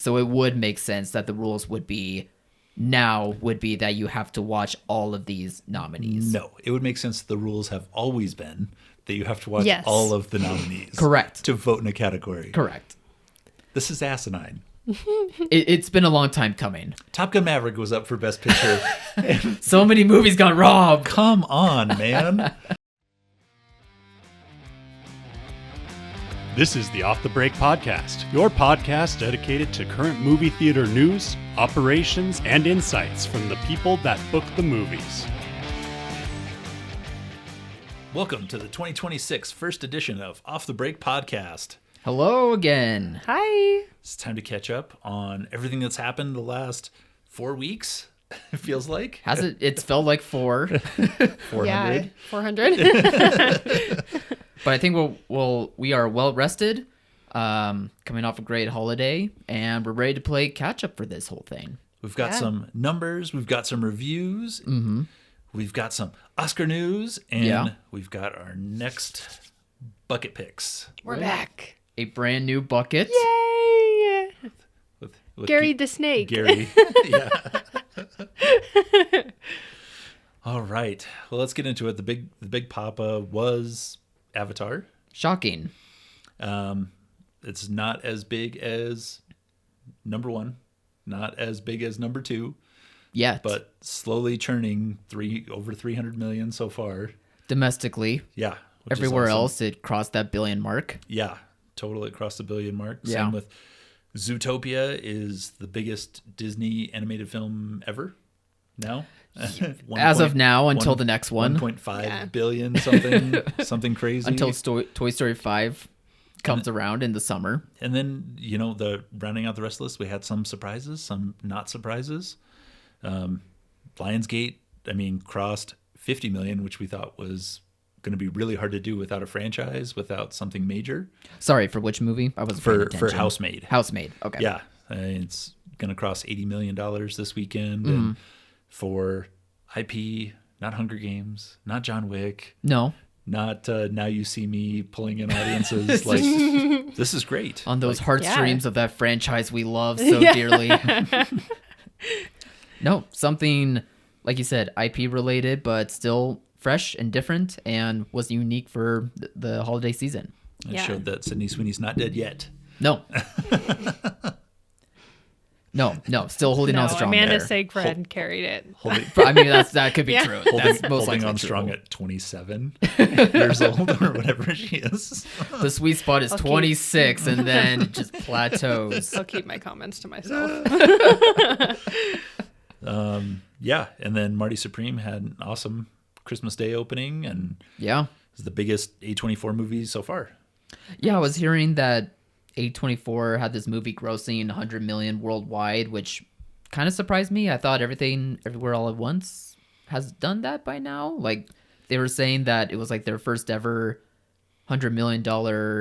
So it would make sense that the rules would be that you have to watch all of these nominees. No, it would make sense that the rules have always been that you have to watch Yes. all of the nominees. Correct. To vote in a category. Correct. This is asinine. It's been a long time coming. Top Gun Maverick was up for Best Picture. So many movies got robbed. Come on, man. This is the Off the Break Podcast, your podcast dedicated to current movie theater news, operations, and insights from the people that book the movies. Welcome to the 2026 first edition of Off the Break Podcast. Hello again. Hi. It's time to catch up on everything that's happened the last 4 weeks, it feels like. Has it? It's felt like 4. 400. Yeah, 400. But I think we are well rested, coming off a great holiday, and we're ready to play catch up for this whole thing. We've got some numbers, we've got some reviews, we've got some Oscar news, and we've got our next bucket picks. We're back. A brand new bucket. Yay! With Gary the Snake. Gary. Yeah. All right. Well, let's get into it. The big papa was Avatar. Shocking. It's not as big as number 1, not as big as number 2, Yet. but slowly churning over 300 million so far. Domestically. Yeah. which is Everywhere awesome. else, it crossed that billion mark. Yeah. Totally across the billion mark. Yeah. Same with Zootopia is the biggest Disney animated film ever now. As of now, until the next one. 1.5 billion, something crazy. Until Toy Story 5 comes around in the summer. And then, the rounding out the rest of the list, we had some surprises, some not surprises. Lionsgate, crossed 50 million, which we thought was going to be really hard to do without a franchise, without something major. Sorry, for which movie? I wasn't paying attention. For Housemaid. Housemaid, okay. Yeah, it's going to cross $80 million this weekend. And for IP, not Hunger Games, not John Wick, No, not Now You See Me pulling in audiences. This is great. on those heartstrings of that franchise we love so dearly. No, something, like you said, IP related, but still fresh and different, and was unique for the holiday season. It showed that Sydney Sweeney's not dead yet. No. No, still holding on strong Amanda there. Seyfried carried it. That could be true. That's most Holding likely on true. strong at 27 years old or whatever she is. The sweet spot is 26, and then it just plateaus. I'll keep my comments to myself. Yeah, and then Marty Supreme had an awesome Christmas Day opening, and Yeah. it's the biggest A24 movie so far. Yeah, I was hearing that A24 had this movie grossing 100 million worldwide, which kind of surprised me. I thought Everything Everywhere All at Once has done that by now. Like, they were saying that it was like their first ever $100 million.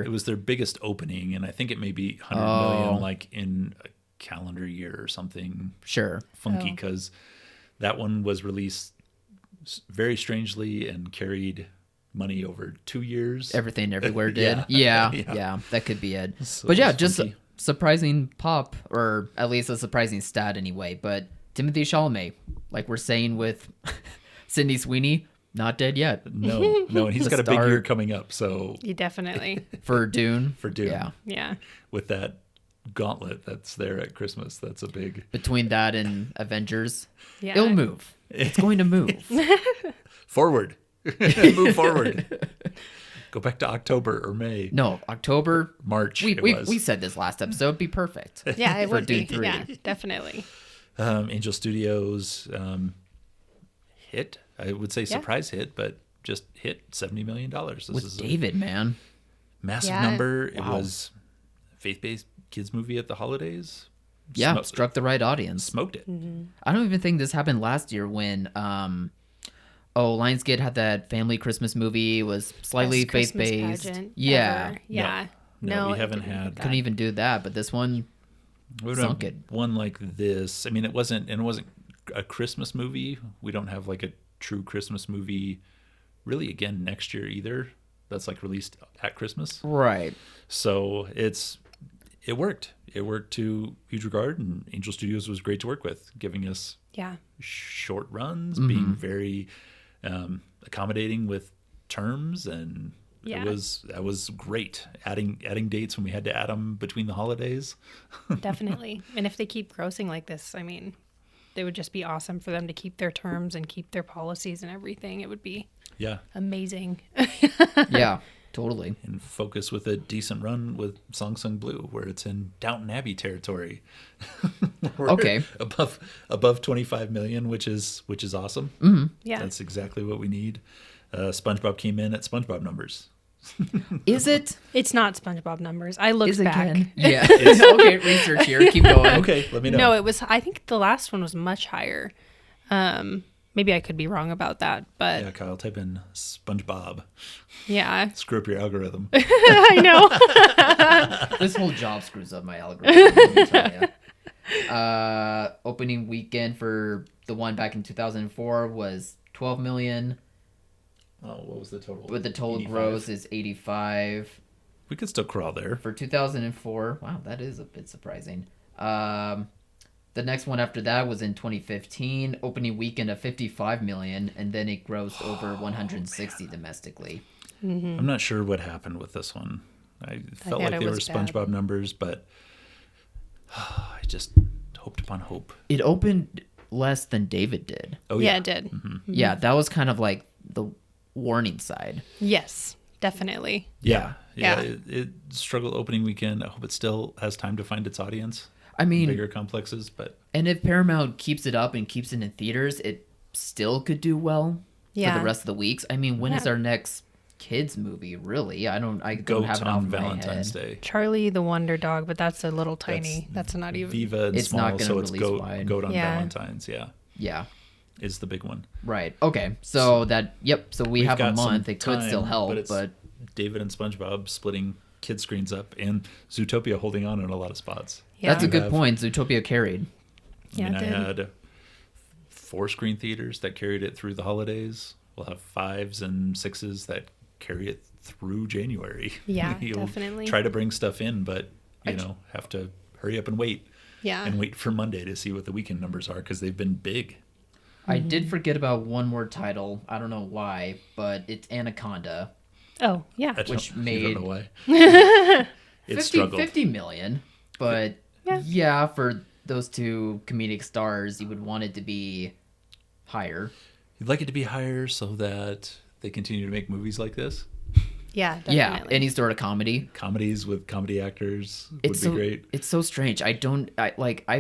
It was their biggest opening, and I think it may be 100 million like in a calendar year or something Sure. funky, because that one was released very strangely and carried money over 2 years. Everything Everywhere did. Yeah. Yeah, that could be it. So but yeah, it's just funky. surprising pop, or at least a surprising stat anyway. But Timothée Chalamet, like we're saying with Sydney Sweeney, not dead yet. No, and he's The got a big star- year coming up, so You definitely. For Dune. for Dune. Yeah. Yeah. With that gauntlet that's there at Christmas, that's a big Between that and Avengers, Yeah. it'll move. It's going to move. forward. Move forward. Go back to October or May. No, October. March. We said this last episode. Be perfect. Yeah, it For would be. Dune 3. Yeah, definitely. Angel Studios hit. I would say surprise hit, but just hit $70 million. This With is David, man. a massive Yeah. number. It Wow. was a faith-based kids movie at the holidays. Yeah, struck the right audience. Smoked it. I don't even think this happened last year when Lionsgate had that family Christmas movie. It was slightly Best Christmas faith-based. pageant Yeah. ever. Yeah. No, we it haven't didn't had- do that. Couldn't even do that, but this one, We would Sunk have it. one like this. It wasn't a Christmas movie. We don't have like a true Christmas movie really again next year either. That's like released at Christmas. right. So it's it worked. It worked to huge regard, and Angel Studios was great to work with, giving us Yeah. short runs, being very accommodating with terms, and Yeah. that was great. Adding dates when we had to add them between the holidays. Definitely. And if they keep grossing like this, I mean, it would just be awesome for them to keep their terms and keep their policies and everything. It would be Yeah, amazing. Yeah, totally. and focus with a decent run with Song Sung Blue, where it's in Downton Abbey territory. We're Okay. above 25 million, which is awesome. Yeah. That's exactly what we need. SpongeBob came in at SpongeBob numbers. Is it? It's not SpongeBob numbers. I looked Is it back. Ken? Yeah. Okay, research here. Keep going. Okay, let me know. No, it was, I think the last one was much higher. Maybe I could be wrong about that, but Yeah, Kyle, type in SpongeBob. yeah, Screw up your algorithm. I know. This whole job screws up my algorithm. Let me tell ya. Opening weekend for the one back in 2004 was 12 million, Oh, what was the total? but the total 85. gross is 85 We could still crawl there. for 2004. Wow, that is a bit surprising. The next one after that was in 2015, opening weekend of 55 million, and then it grossed over 160 domestically. I'm not sure what happened with this one. I felt like it they were was bad. SpongeBob numbers, but I just hoped upon hope. It opened less than David did. Oh Yeah, yeah, it did. Yeah, that was kind of like the warning side. Yes, definitely. yeah. Yeah. It struggled opening weekend. I hope it still has time to find its audience. I mean, Bigger complexes, but and if Paramount keeps it up and keeps it in theaters, it still could do well for Yeah. the rest of the weeks. I mean, when is Yeah. our next kids movie? Really, I don't have Goat it on off my Valentine's head. Day. Charlie the Wonder Dog, but that's a little tiny. That's not even. Viva and It's small, not gonna so it's release wide. goat on Yeah. Valentine's. Yeah, Yeah, is the big one. right. Okay, so so we We've have a got some month. It could still time, help, it's but David and SpongeBob splitting kid screens up, and Zootopia holding on in a lot of spots. Yeah. that's a good have- point. Zootopia carried. Yeah, I mean, it I did. had 4 screen theaters that carried it through the holidays. We'll have 5s and 6s that carry it through January. Yeah, You'll definitely. try to bring stuff in, but have to hurry up and wait. Yeah. And wait for Monday to see what the weekend numbers are, because they've been big. I did forget about one more title. I don't know why, but it's Anaconda. Oh, yeah. I don't- Which you made- don't know why. It 50, struggled. 50 million, but yeah, for those two comedic stars, you would want it to be higher. You'd like it to be higher so that they continue to make movies like this. Yeah, definitely. Yeah, any sort of comedy. Comedies with comedy actors would be so great. It's so strange. I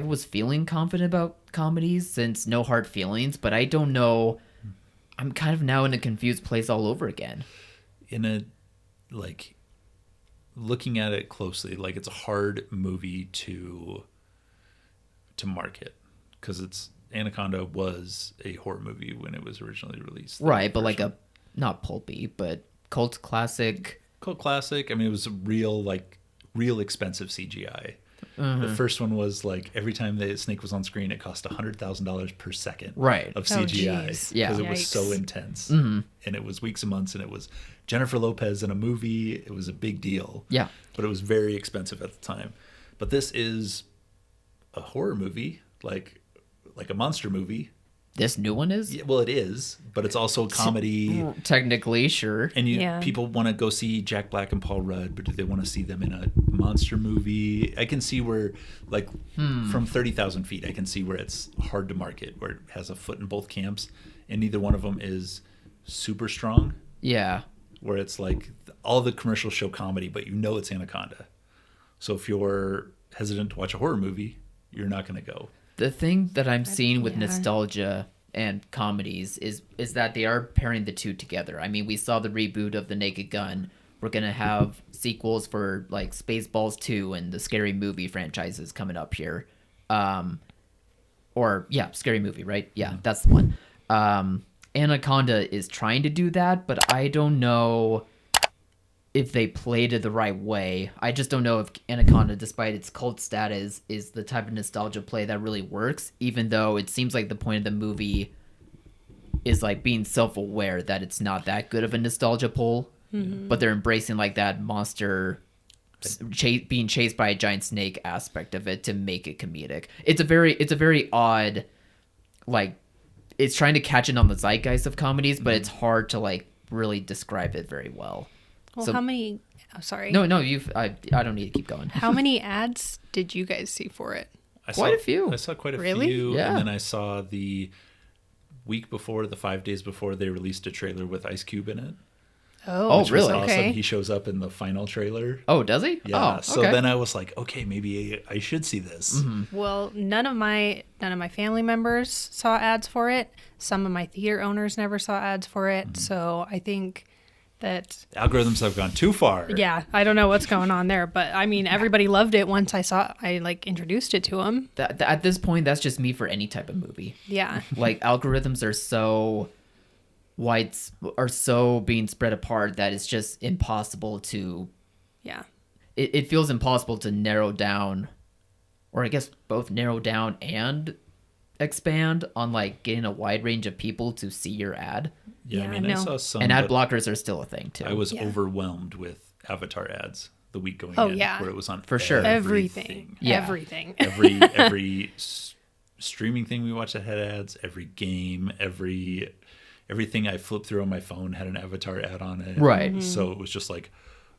was feeling confident about comedies since No Hard Feelings, but I don't know. I'm kind of now in a confused place all over again. In a, like, looking at it closely, like, it's a hard movie to market, because Anaconda was a horror movie when it was originally released. Right, but like not pulpy, but cult classic. Cult classic. I mean, it was real expensive CGI. The first one was like, every time the snake was on screen, it cost $100,000 per second Right. of Oh, CGI. jeez. Yeah. Because it was so Yikes. intense. And it was weeks and months, and it was Jennifer Lopez in a movie. It was a big deal. Yeah. But it was very expensive at the time. But this is a horror movie, like a monster movie. This new one is? Yeah, well, it is, but it's also a comedy. Technically, sure. And Yeah. people want to go see Jack Black and Paul Rudd, but do they want to see them in a monster movie? I can see where, like, from 30,000 feet, I can see where it's hard to market, where it has a foot in both camps, and neither one of them is super strong, Yeah. where it's like all the commercials show comedy, but you know it's Anaconda. So if you're hesitant to watch a horror movie, you're not going to go. The thing that I'm seeing with yeah. nostalgia and comedies is that they are pairing the two together. I mean, we saw the reboot of The Naked Gun. We're going to have sequels for like Spaceballs 2 and the Scary Movie franchises coming up here. Scary Movie, right? Yeah, that's the one. Anaconda is trying to do that, but I don't know if they played it the right way. I just don't know if Anaconda, despite its cult status, is the type of nostalgia play that really works, even though it seems like the point of the movie is like being self-aware that it's not that good of a nostalgia pull, but they're embracing like that monster being chased by a giant snake aspect of it to make it comedic. It's a very odd, like, it's trying to catch in on the zeitgeist of comedies, but it's hard to like really describe it very well. Well, So- how many? Oh, sorry. No, I don't need to keep going. How many ads did you guys see for it? Quite a few. I saw quite a Really? few. Yeah. And then I saw the week before, the 5 days before, they released a trailer with Ice Cube in it. Oh, Which was It was really? awesome. He shows up in the final trailer. Oh, does he? Yeah. Oh, So okay. then I was like, okay, maybe I should see this. Well, none of my family members saw ads for it. Some of my theater owners never saw ads for it. So I think that Algorithms have gone too far. yeah, I don't know what's going on there, but I mean, everybody loved it once I like introduced it to them. At this point, that's just me for any type of movie. Yeah. Like algorithms are so being spread apart that it's just impossible to. Yeah. It feels impossible to narrow down, or I guess both narrow down and expand on like getting a wide range of people to see your ad. Yeah, Yeah, I mean, I no. saw some. And ad but blockers are still a thing too. I was Yeah. overwhelmed with Avatar ads the week going Oh, in, yeah. where it was on For sure. Everything. Yeah. Everything. every streaming thing we watched that had ads, every game, everything I flipped through on my phone had an Avatar ad on it. Right. Mm-hmm. So it was just like,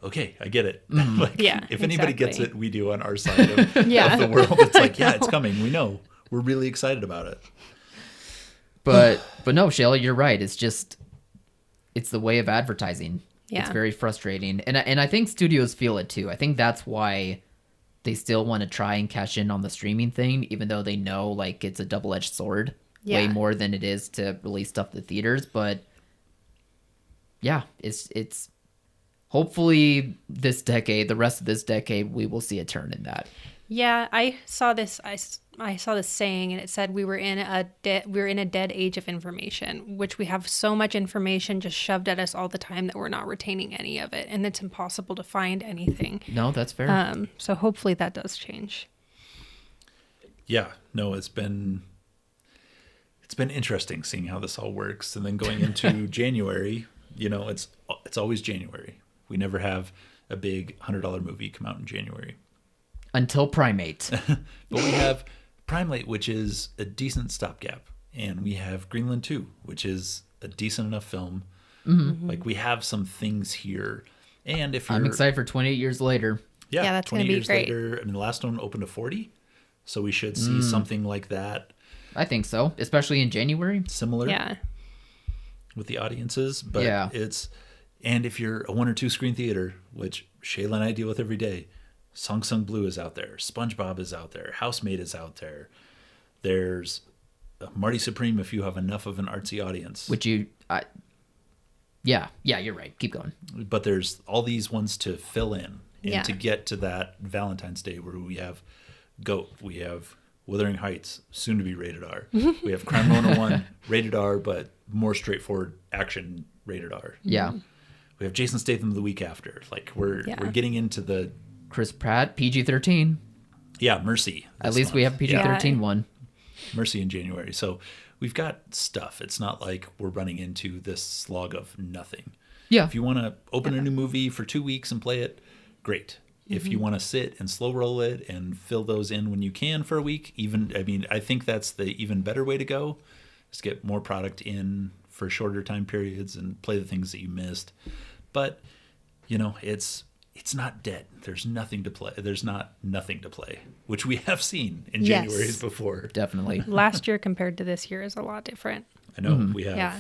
okay, I get it. Like, Yeah, if anybody gets exactly. it, we do on our side of, Yeah. of the world. It's like, yeah, it's coming. We know. We're really excited about it. But no, Shayla, you're right. It's the way of advertising. Yeah. It's very frustrating. And I think studios feel it too. I think that's why they still want to try and cash in on the streaming thing, even though they know like it's a double-edged sword way Yeah. more than it is to release stuff to theaters. But yeah, it's hopefully this decade, the rest of this decade, we will see a turn in that. Yeah, I saw this. I saw this saying, and it said we were in a dead age of information, which we have so much information just shoved at us all the time that we're not retaining any of it, and it's impossible to find anything. No, that's fair. So hopefully that does change. Yeah, no, it's been interesting seeing how this all works, and then going into January, it's always January. We never have a big $100 movie come out in January. Until Primate. But we have Primate, which is a decent stopgap, and we have Greenland 2, which is a decent enough film. Like, we have some things here, and if you're, I'm excited for 28 years later. Yeah, that's gonna 20 be years great. later, I mean, the last one opened to 40, so we should see something like that, I think so, especially in January. similar Yeah. with the audiences. But Yeah. and if you're a 1 or 2 screen theater, which Shayla and I deal with every day, Song Sung Blue is out there, SpongeBob is out there, Housemaid is out there. There's Marty Supreme if you have enough of an artsy audience. Yeah, you're right. Keep going. But there's all these ones to fill in and Yeah. to get to that Valentine's Day where we have Goat, we have Wuthering Heights, soon to be rated R. We have Crime 101, rated R, but more straightforward action rated R. Yeah. We have Jason Statham the week after. Like we're getting into the Chris Pratt, PG-13. Mercy. At this least we month. have PG-13 one. Mercy in January. So we've got stuff. It's not like we're running into this slog of nothing. Yeah. If you want to open a new movie for 2 weeks and play it, great. If you want to sit and slow roll it and fill those in when you can for a week, I think that's the even better way to go, is get more product in for shorter time periods and play the things that you missed. But, it's not dead. There's nothing to play. There's not nothing to play, which we have seen in Yes. Januaries before. Definitely. Last year compared to this year is a lot different. I know we have. Yeah.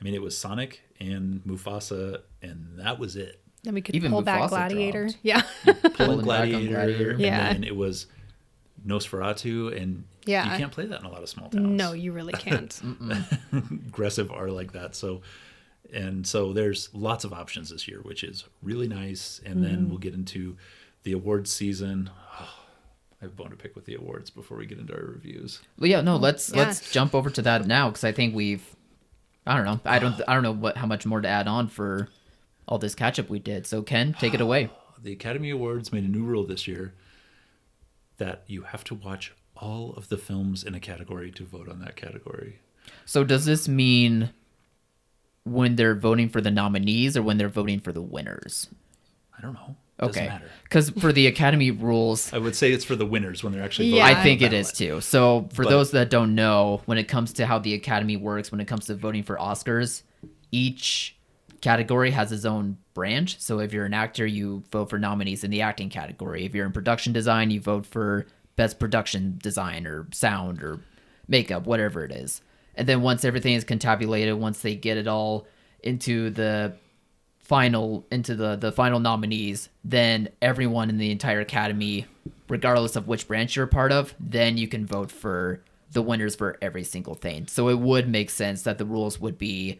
It was Sonic and Mufasa, and that was it. Then we could Even pull back Mufasa Gladiator. dropped. Yeah. Pull Pulling back on Gladiator, Gladiator. and Yeah. then it was Nosferatu, and Yeah. you can't play that in a lot of small towns. No, you really can't. Aggressive are like that. So there's lots of options this year, which is really nice. And then we'll get into the awards season. I have a bone to pick with the awards before we get into our reviews. Well, yeah, no, let's Yeah. jump over to that now because I think I don't know. I don't know how much more to add on for all this catch up we did. So Ken, take it away. The Academy Awards made a new rule this year that you have to watch all of the films in a category to vote on that category. So does this mean when they're voting for the nominees or when they're voting for the winners? I don't know. Doesn't Okay. matter. Because for the Academy rules, I would say it's for the winners when they're actually Yeah. voting. I think on it the is ballot. too. So for But- those that don't know, when it comes to how the Academy works, when it comes to voting for Oscars, each category has its own branch. So if you're an actor, you vote for nominees in the acting category. If you're in production design, you vote for best production design or sound or makeup, whatever it is. And then once everything is contabulated, once they get it all into the final nominees, then everyone in the entire academy, regardless of which branch you're a part of, then you can vote for the winners for every single thing. So it would make sense that the rules would be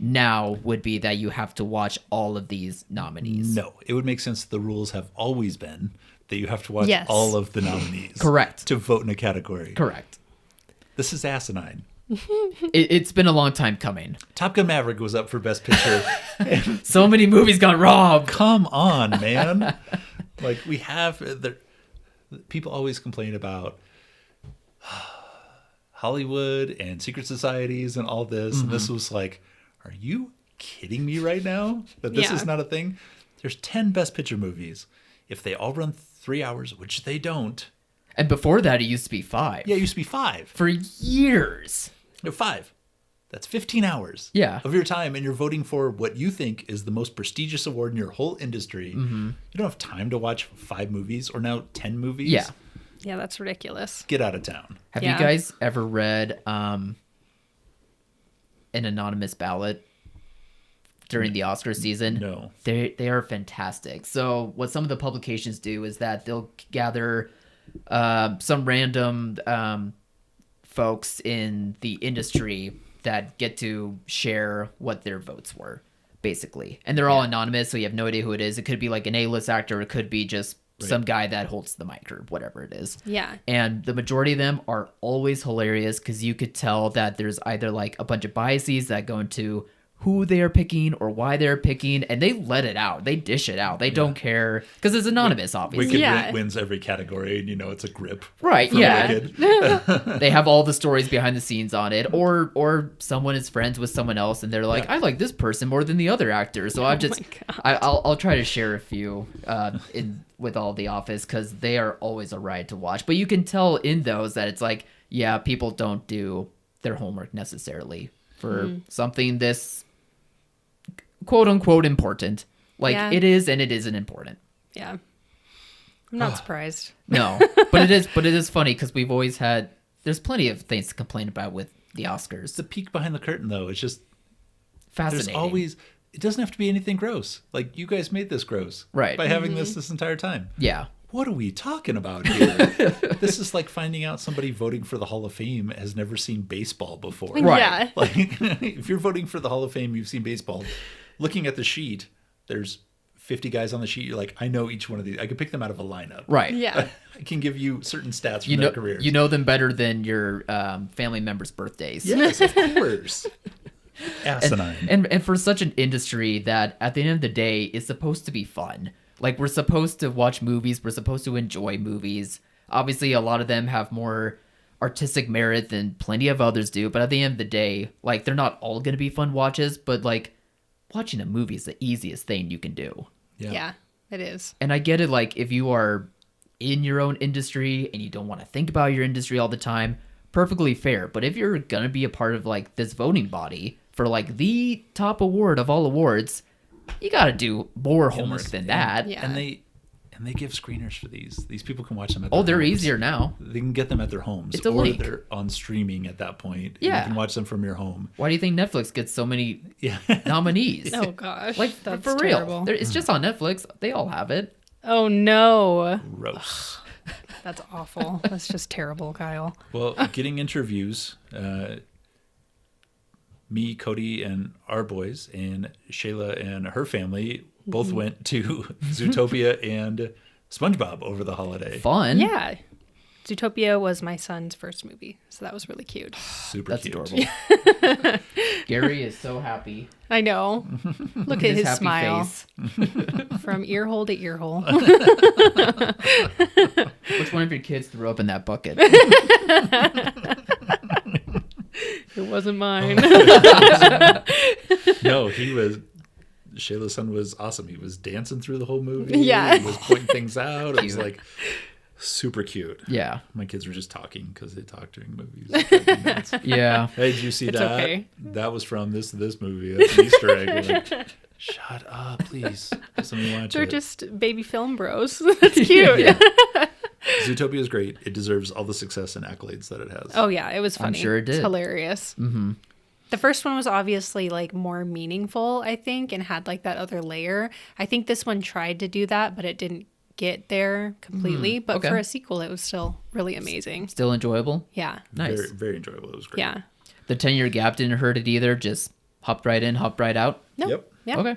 that you have to watch all of these nominees. No, it would make sense. The rules have always been that you have to watch Yes. all of the nominees. Correct. To vote in a category. Correct. This is asinine. It's been a long time coming. Top Gun Maverick was up for Best Picture. So many movies got robbed. Come on, man. Like, we have... people always complain about Hollywood and secret societies and all this. And this was like, are you kidding me right now? That this Yeah. is not a thing? There's 10 Best Picture movies. If they all run 3 hours, which they don't... And before that, it used to be 5. Yeah, it used to be 5. For years. No, 5. That's 15 hours Yeah. of your time, and you're voting for what you think is the most prestigious award in your whole industry. Mm-hmm. You don't have time to watch 5 movies or now 10 movies. Yeah. Yeah, that's ridiculous. Get out of town. Have Yeah. you guys ever read an anonymous ballot during the Oscar season? No. They are fantastic. So what some of the publications do is that they'll gather some random folks in the industry that get to share what their votes were, basically. And they're all anonymous, so you have no idea who it is. It could be like an A-list actor. It could be just some guy that holds the mic or whatever it is. Yeah. And the majority of them are always hilarious because you could tell that there's either like a bunch of biases that go into who they are picking or why they're picking, and they let it out. They dish it out. They don't care because it's anonymous, obviously. Wicked Yeah. wins every category, and you know it's a grip. Right, for yeah. Wicked. They have all the stories behind the scenes on it, or someone is friends with someone else, and they're like, I like this person more than the other actor, so I'll try to share a few with all the Office because they are always a ride to watch. But you can tell in those that it's like, yeah, people don't do their homework necessarily for something this quote unquote important. Like Yeah. it is, and it isn't important. Yeah. I'm not surprised. No, but it is funny because we've always had. There's plenty of things to complain about with the Oscars. It's the peek behind the curtain, though. It's just Fascinating. there's always. It doesn't have to be anything gross. Like you guys made this gross, Right. By having this entire time. Yeah. What are we talking about here? This is like finding out somebody voting for the Hall of Fame has never seen baseball before. Right. Yeah. Like, if you're voting for the Hall of Fame, you've seen baseball. Looking at the sheet, there's 50 guys on the sheet. You're like, I know each one of these. I can pick them out of a lineup. Right. Yeah. I can give you certain stats from You know, their careers. you know them better than your family members' birthdays. Yes, of course. Asinine. And for such an industry that at the end of the day is supposed to be fun. Like we're supposed to watch movies, we're supposed to enjoy movies. Obviously a lot of them have more artistic merit than plenty of others do, but at the end of the day, like they're not all going to be fun watches, but like watching a movie is the easiest thing you can do. Yeah, it is. And I get it, like if you are in your own industry and you don't want to think about your industry all the time, perfectly fair. But if you're going to be a part of like this voting body for like the top award of all awards, you got to do more homework than that. Yeah. And they give screeners for these. These people can watch them at their Oh, they're homes. easier now. They can get them at their homes. It's a or leak. they're on streaming at that point. Yeah. You can watch them from your home. Why do you think Netflix gets so many Yeah. nominees? Oh gosh. Like that's for real. terrible. It's just on Netflix. They all have it. Oh no. Gross. That's awful. That's just terrible, Kyle. Well, getting interviews, me, Cody, and our boys, and Shayla and her family both went to Zootopia and SpongeBob over the holiday. Fun. Yeah. Zootopia was my son's first movie, so that was really cute. Super That's cute. adorable. Gary is so happy. I know. Look at his happy smile face. from ear hole to ear hole. Which one of your kids threw up in that bucket? It wasn't mine. No, he was. Shayla's son was awesome. He was dancing through the whole movie. Yeah. He was pointing things out. It was like super cute. Yeah. My kids were just talking because they talk during movies. It drove me nuts. Yeah. Hey, did you see It's that? okay. That was from this movie. That's an Easter egg. We're like, shut up, please. Let me watch They're it. just baby film bros. That's cute. Yeah. Zootopia is great. It deserves all the success and accolades that it has. Oh yeah, it was funny. I'm sure it did. It's hilarious. Mm-hmm. The first one was obviously like more meaningful, I think, and had like that other layer. I think this one tried to do that, but it didn't get there completely. But okay. for a sequel, it was still really amazing. Still enjoyable. Yeah. Nice. Very, very enjoyable. It was great. Yeah. The 10-year gap didn't hurt it either. Just hopped right in, hopped right out. No. Yep. Yeah. Okay.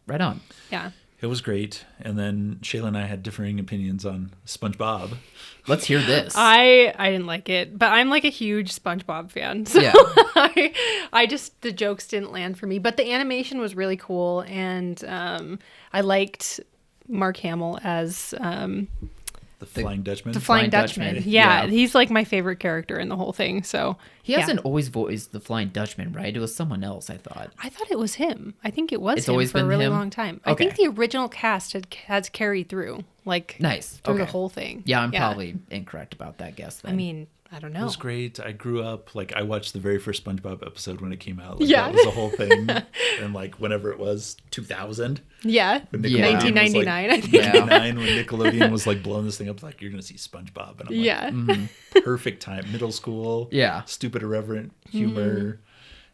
Right on. Yeah. It was great. And then Shayla and I had differing opinions on SpongeBob. Let's hear this. I didn't like it, but I'm like a huge SpongeBob fan. So Yeah. I just, the jokes didn't land for me, but the animation was really cool. And I liked Mark Hamill as The Flying Dutchman. the Flying Flying Dutchman. Dutchman. Yeah, Yeah. he's like my favorite character in the whole thing. So He yeah. hasn't always voiced the Flying Dutchman, right? It was someone else, I thought. I thought it was him. I think it was It's him always for a been really him? long time. I Okay. think the original cast has carried through, like Nice. through the Okay. whole thing. Yeah, I'm probably incorrect about that guess then. I mean, I don't It know. was great. I grew up, like, I watched the very first SpongeBob episode when it came out. Like, Yeah. That was the whole thing. And, like, whenever it was, 2000. Yeah, When Yeah. 1999. I think. Yeah. 99, when Nickelodeon was, like, blowing this thing up, like, you're going to see SpongeBob. And I'm like, Yeah. perfect time. Middle school. Yeah. Stupid, irreverent humor.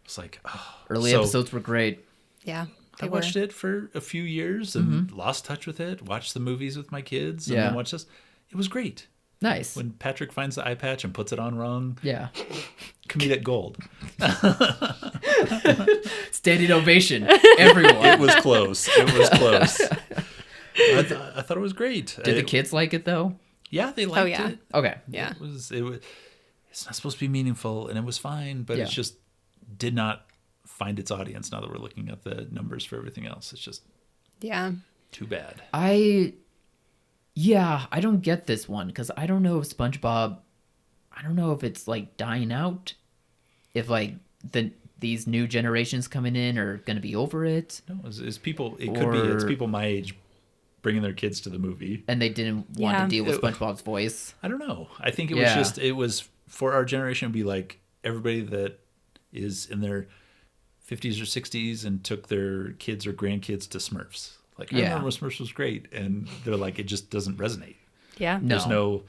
It's like, oh. Early So, episodes were great. Yeah. I watched it for a few years and lost touch with it. Watched the movies with my kids. And Yeah. then watched this. It was great. Nice. When Patrick finds the eye patch and puts it on wrong, Yeah. comedic gold. Standing ovation. Everyone. It was close. It was close. I thought it was great. Did the kids like it though? Yeah, they liked yeah. it. Okay. Yeah. It was. It's not supposed to be meaningful, and it was fine, but Yeah. it just did not find its audience. Now that we're looking at the numbers for everything else, it's just Yeah. too bad. I don't get this one because I don't know if SpongeBob, I don't know if it's like dying out, if like these new generations coming in are gonna be over it, No, it's people. It could be. It's Or- people my age bringing their kids to the movie. and they didn't want Yeah. to deal with It- SpongeBob's voice. I don't know. I think it Yeah. was for our generation. It'd be like everybody that is in their 50s or 60s and took their kids or grandkids to Smurfs. Like, I Yeah. remember when Smurfs was great, and they're like, it just doesn't resonate. Yeah. No.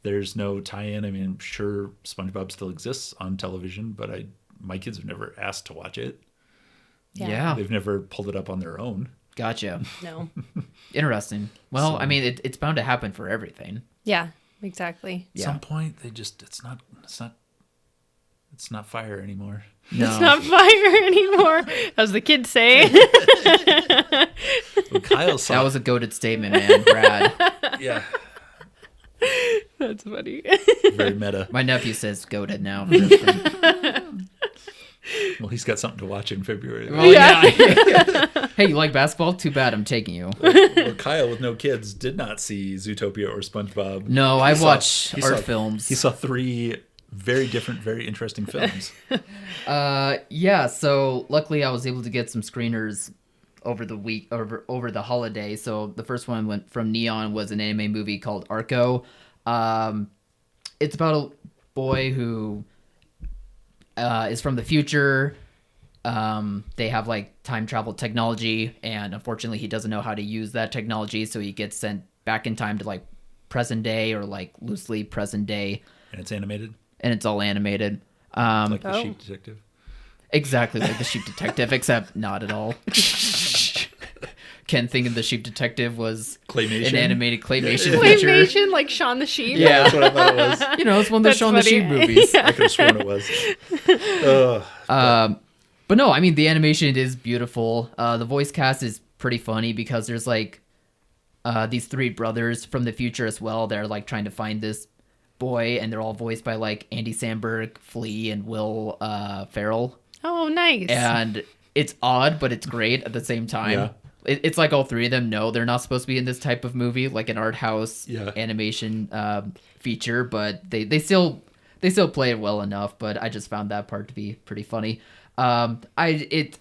There's no tie-in. I mean, I'm sure SpongeBob still exists on television, but my kids have never asked to watch it. Yeah. Yeah. They've never pulled it up on their own. Gotcha. No. Interesting. Well, So- I mean, it's bound to happen for everything. Yeah. Exactly. At Yeah. some point, it's not fire anymore. No. It's not fire anymore, as the kids say. Well, Kyle saw That was a goated statement, man, Brad. yeah, That's funny. very meta. My nephew says goated now. Well, he's got something to watch in February. Well, yeah. Hey, you like basketball? Too bad I'm taking you. Well, Kyle with no kids did not see Zootopia or SpongeBob. No, I He watch saw- art he saw- films. He saw 3 very different, very interesting films. Yeah, so luckily I was able to get some screeners over the week over the holiday. So the first one went from Neon was an anime movie called Arco. It's about a boy who is from the future. They have like time travel technology, and unfortunately he doesn't know how to use that technology, so he gets sent back in time to like present day or like loosely present day, And it's animated, and it's all animated. like The Oh. Sheep Detective. Exactly like the Sheep Detective, except not at all. Ken thinking the Sheep Detective was Claymation? an animated claymation feature. Claymation, like Shaun the Sheep. Yeah. That's what I thought it was. You know, it's one of those That's Shaun the funny. Sheep movies. I could have sworn it was. But no, I mean, the animation is beautiful. The voice cast is pretty funny because there's like these 3 brothers from the future as well. They're like trying to find this boy, and they're all voiced by like Andy Samberg, Flea, and Will Ferrell. Oh, nice. And it's odd, but it's great at the same time. Yeah. It's like all 3 of them know they're not supposed to be in this type of movie, like an art house animation feature, but they still play it well enough. But I just found that part to be pretty funny. I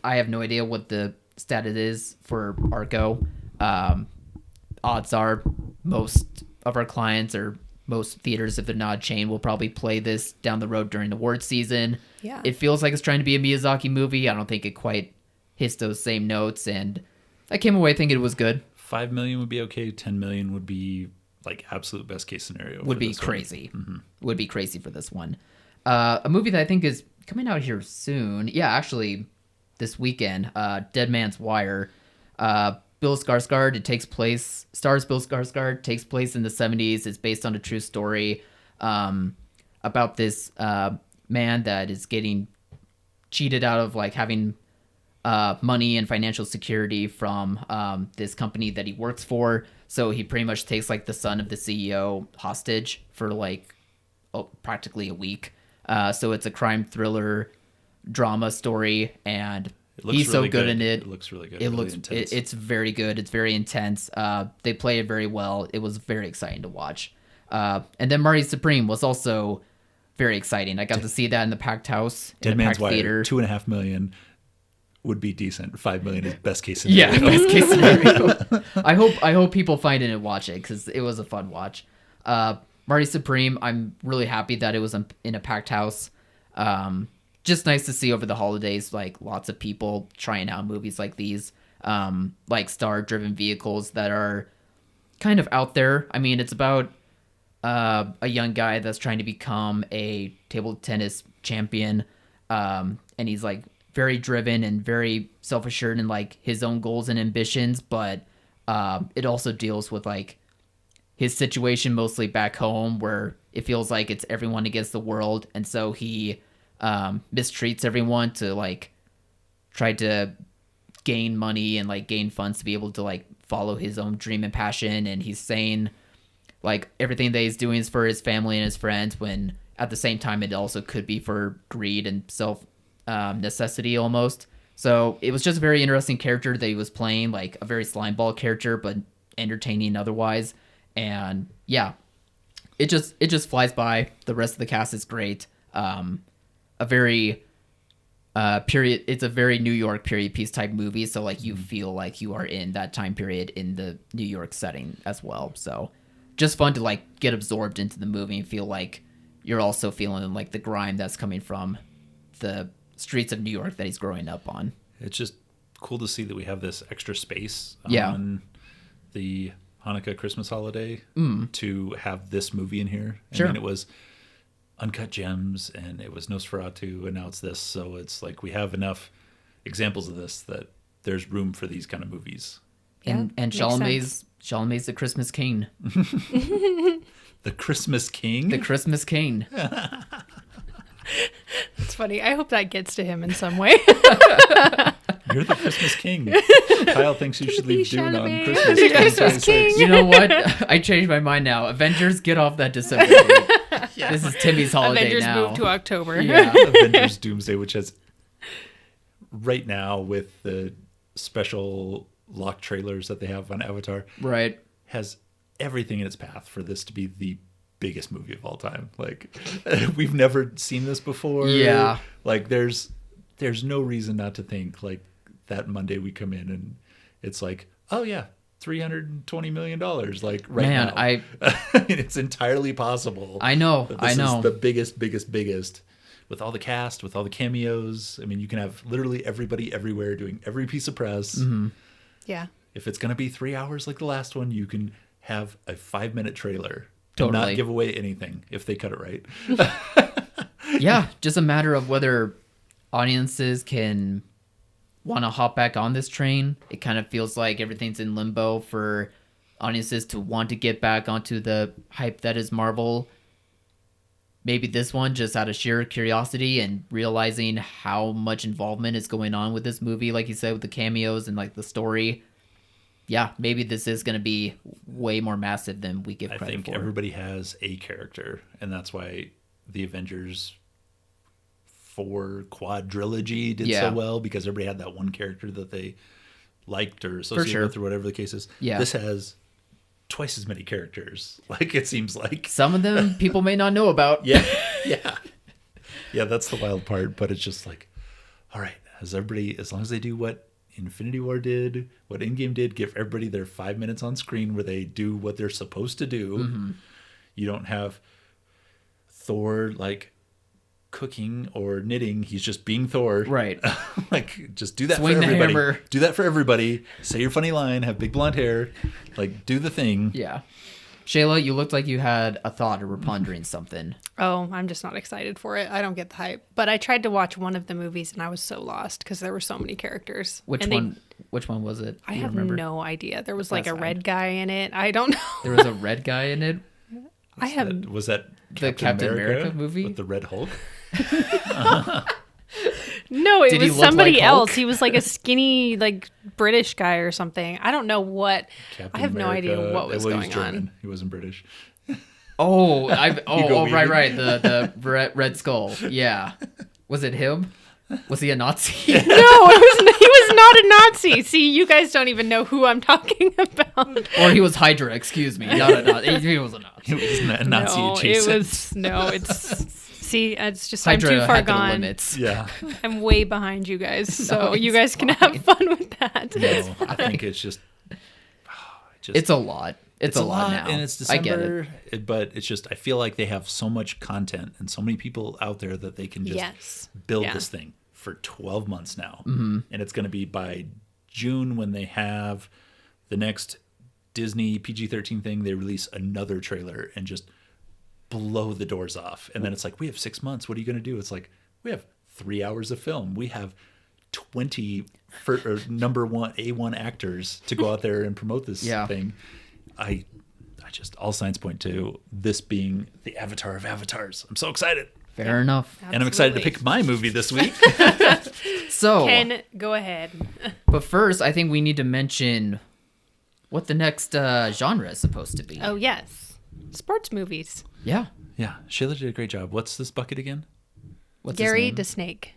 have no idea what the stat it is for Arco, odds are most of our clients or most theaters, if they're not a chain, will probably play this down the road during award season. Yeah. It feels like it's trying to be a Miyazaki movie. I don't think it quite hits those same notes, and I came away thinking it was good. 5 million would be okay. 10 million would be like absolute best case scenario. Would be crazy. Would be crazy for this one. A movie that I think is coming out here soon. Yeah, actually, this weekend. Dead Man's Wire. Bill Skarsgård. Stars Bill Skarsgård. Takes place in the 70s. It's based on a true story about this man that is getting cheated out of like having money and financial security from this company that he works for. So he pretty much takes like the son of the CEO hostage for like practically a week. So it's a crime thriller drama story, and he's so good in it. It looks really good. It really looks intense. it's very good. It's very intense. They play it very well. It was very exciting to watch. And then Marty Supreme was also very exciting. I got to see that in the packed house, Dead in the Man's packed Wire. theater. 2.5 million would be decent. 5 million is best case scenario. Yeah, best case scenario. I hope people find it and watch it because it was a fun watch. Marty Supreme, I'm really happy that it was in a packed house. Just nice to see over the holidays, like lots of people trying out movies like these, like star-driven vehicles that are kind of out there. I mean, it's about a young guy that's trying to become a table tennis champion, and he's like very driven and very self-assured in like his own goals and ambitions, but it also deals with like his situation mostly back home where it feels like it's everyone against the world, and so he mistreats everyone to like try to gain money and like gain funds to be able to like follow his own dream and passion. And he's saying like everything that he's doing is for his family and his friends, when at the same time it also could be for greed and self necessity almost. So it was just a very interesting character that he was playing, like a very slimeball character, but entertaining otherwise. And yeah, it just flies by. The rest of the cast is great. A very period. It's a very New York period piece type movie. So like you feel like you are in that time period in the New York setting as well. So just fun to like get absorbed into the movie and feel like you're also feeling like the grime that's coming from the streets of New York that he's growing up on. It's just cool to see that we have this extra space Yeah. on the Hanukkah Christmas holiday to have this movie in here. Sure. I mean, it was Uncut Gems and it was Nosferatu, and now it's this. So it's like we have enough examples of this that there's room for these kind of movies. And makes Chalamet's the Christmas King. The Christmas King? The Christmas King. It's funny. I hope that gets to him in some way. You're the Christmas King. Kyle thinks you should be leave Dune on Chalamet. Christmas. The Day Christmas 26. King. You know what? I changed my mind now. Avengers, get off that December date. This is Timmy's holiday Avengers now. moved to October. Yeah. Avengers Doomsday, which has right now with the special lock trailers that they have on Avatar, Right. has everything in its path for this to be the biggest movie of all time. Like we've never seen this before. Yeah. Like there's no reason not to think like that Monday we come in and it's like, oh yeah, $320 million. Like right Man, now. I it's entirely possible. I know. that I this know. is the biggest with all the cast, with all the cameos. I mean, you can have literally everybody everywhere doing every piece of press. Mm-hmm. Yeah. If it's going to be 3 hours like the last one, you can have a 5-minute trailer and Totally. not give away anything if they cut it right. Yeah, just a matter of whether audiences can want to hop back on this train. It kind of feels like everything's in limbo for audiences to want to get back onto the hype that is Marvel. Maybe this one just out of sheer curiosity and realizing how much involvement is going on with this movie, like you said, with the cameos and like the story. Yeah, maybe this is going to be way more massive than we give I credit think for. everybody has a character, and that's why the Avengers 4 quadrilogy did Yeah. so well, because everybody had that one character that they liked or associated sure. with or whatever the case is. Yeah. This has twice as many characters. Like it seems like. Some of them people may not know about. Yeah. Yeah, that's the wild part, but it's just like, all right, as long as they do what Infinity War did, what Endgame did, give everybody their 5 minutes on screen where they do what they're supposed to do. Mm-hmm. You don't have Thor like cooking or knitting. He's just being Thor. Right. Like, just do that Swing for the everybody. hammer. Do that for everybody. Say your funny line. Have big blonde hair. Like, do the thing. Yeah. Shayla, you looked like you had a thought or were pondering something. Oh, I'm just not excited for it. I don't get the hype. But I tried to watch one of the movies and I was so lost because there were so many characters. Which And one? Which one was it? I Do you have remember? no idea. There was like That's a fine. red guy in it. I don't know. There was a red guy in it. I have Was that The Captain America movie? with the Red Hulk? no. It Did he was look somebody like else. Hulk? He was like a skinny, like British guy or something. I don't know what. Captain I have no idea America. what was Well, he going German. on. He wasn't British. Oh, Hugo right, Weaving. right. The Red Skull. Yeah. Was it him? Was he a Nazi? No, he was not a Nazi. See, you guys don't even know who I'm talking about. Or he was Hydra, excuse me. Not a Nazi. He was a Nazi. He was a Nazi No, adjacent. it's just Hydra I'm too far had their gone. limits. Yeah. I'm way behind you guys, so it's you guys can have fun with that. No, I think it's just. It's a lot. It's a lot now. and it's I get it. December. But it's just I feel like they have so much content and so many people out there that they can just Yes. build Yeah. this thing for 12 months now, Mm-hmm. and it's going to be by June when they have the next Disney PG-13 thing. They release another trailer and just blow the doors off, and then it's like we have 6 months. What are you going to do? It's like we have 3 hours of film. We have 20 number one A1 actors to go out there and promote this Yeah. thing. I just all signs point to this being the Avatar of Avatars. I'm so excited. Fair enough. And I'm excited to Absolutely. pick my movie this week. So, Ken, go ahead. but first, I think we need to mention what the next genre is supposed to be. Oh yes, sports movies. Yeah. Yeah, Shayla did a great job. What's this bucket again? What's his Gary name? the Snake.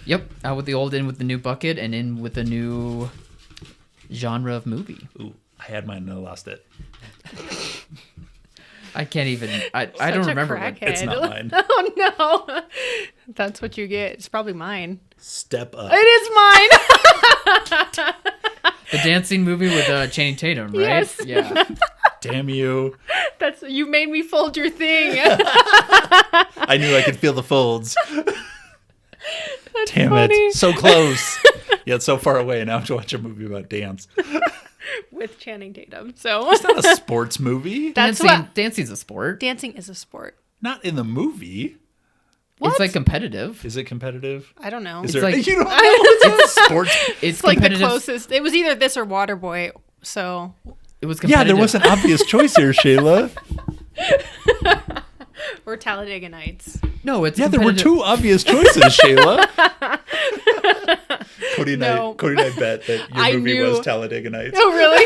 Yep. Out with the old, in with the new bucket, and in with the new genre of movie. Ooh, I had mine and I lost it. I can't even. I Such don't a remember what. crackhead. It's not mine. Oh no, that's what you get. It's probably mine. Step Up. It is mine. The dancing movie with Channing Tatum, right? Yes. Yeah. Damn you. That's you made me fold your thing. I knew I could feel the folds. Damn funny. it. So close. Yet so far away. Now I have to watch a movie about dance. With Channing Tatum. So It's not a sports movie. that's dancing, what dancing's a sport. dancing is a sport. Not in the movie. It's like competitive. Is it competitive? I don't know. Is It's there like- you don't know it's sports? It's It's like the competitive. closest. It was either this or Waterboy. So It was Yeah, competitive. there was an obvious choice here, Shayla. or Talladega Nights. No, it's Yeah, there were competitive- two obvious choices, Shayla. Cody and No. I bet that your I movie knew. was Talladega Nights. Oh really?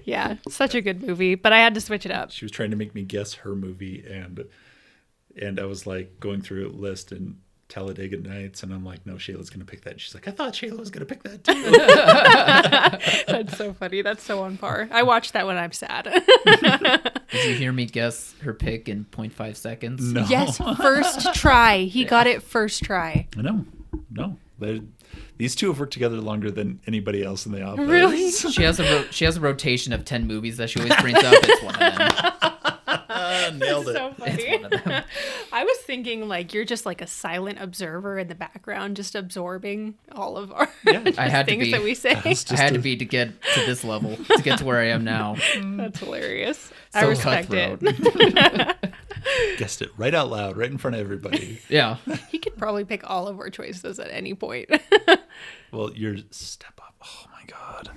Yeah, such a good movie, but I had to switch it up. She was trying to make me guess her movie, and I was like going through a list and Talladega Nights, and I'm like, no, Shayla's gonna pick that. And she's like, I thought Shayla was gonna pick that too. That's so funny. That's so on par. I watch that when I'm sad. Did you hear me guess her pick in 0.5 seconds? No, Yes, first try. He got it first try. no. These two have worked together longer than anybody else in the office. Really? She has a rotation of 10 movies that she always brings up. It's one of them. Nailed it. So It's funny. one of them. I was thinking like you're just like a silent observer in the background, just absorbing all of our I had to things be. that we say. It's I just had a- to be to get to this level, to get to where I am now. That's hilarious. I So respect cutthroat. it. Guessed it right out loud, right in front of everybody. Yeah. He could probably pick all of our choices at any point. Well, your Step Up. Oh my God.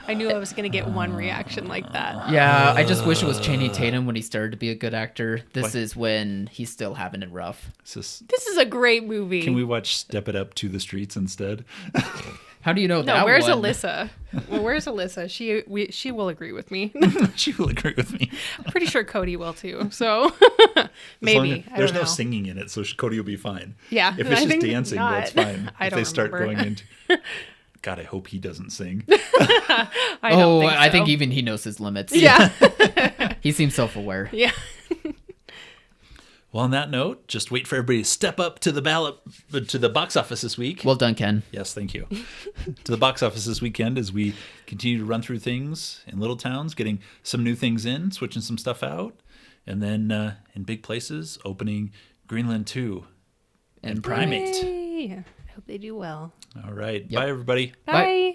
I knew I was going to get one reaction like that. Yeah, I just wish it was Channing Tatum when he started to be a good actor. This Why? is when he's still having it rough. This This is a great movie. Can we watch Step It Up to the Streets instead? How do you know No, that where's one? Alyssa? Well, where's Alyssa? She will agree with me. She will agree with me. I'm pretty sure Cody will too. So As long maybe. as- I there's don't no know. singing in it, so Cody will be fine. Yeah, If I it's just think dancing, not. that's fine. I If they don't start remember. going into, God, I hope he doesn't sing. I don't think I think so. even he knows his limits. Yeah. He seems self-aware. Yeah. Well, on that note, just wait for everybody to step up to the box office this week. Well done, Ken. Yes, thank you. To the box office this weekend as we continue to run through things in little towns, getting some new things in, switching some stuff out, and then in big places, opening Greenland 2 and Primate. Yay. I hope they do well. All right. Yep. Bye, everybody. Bye.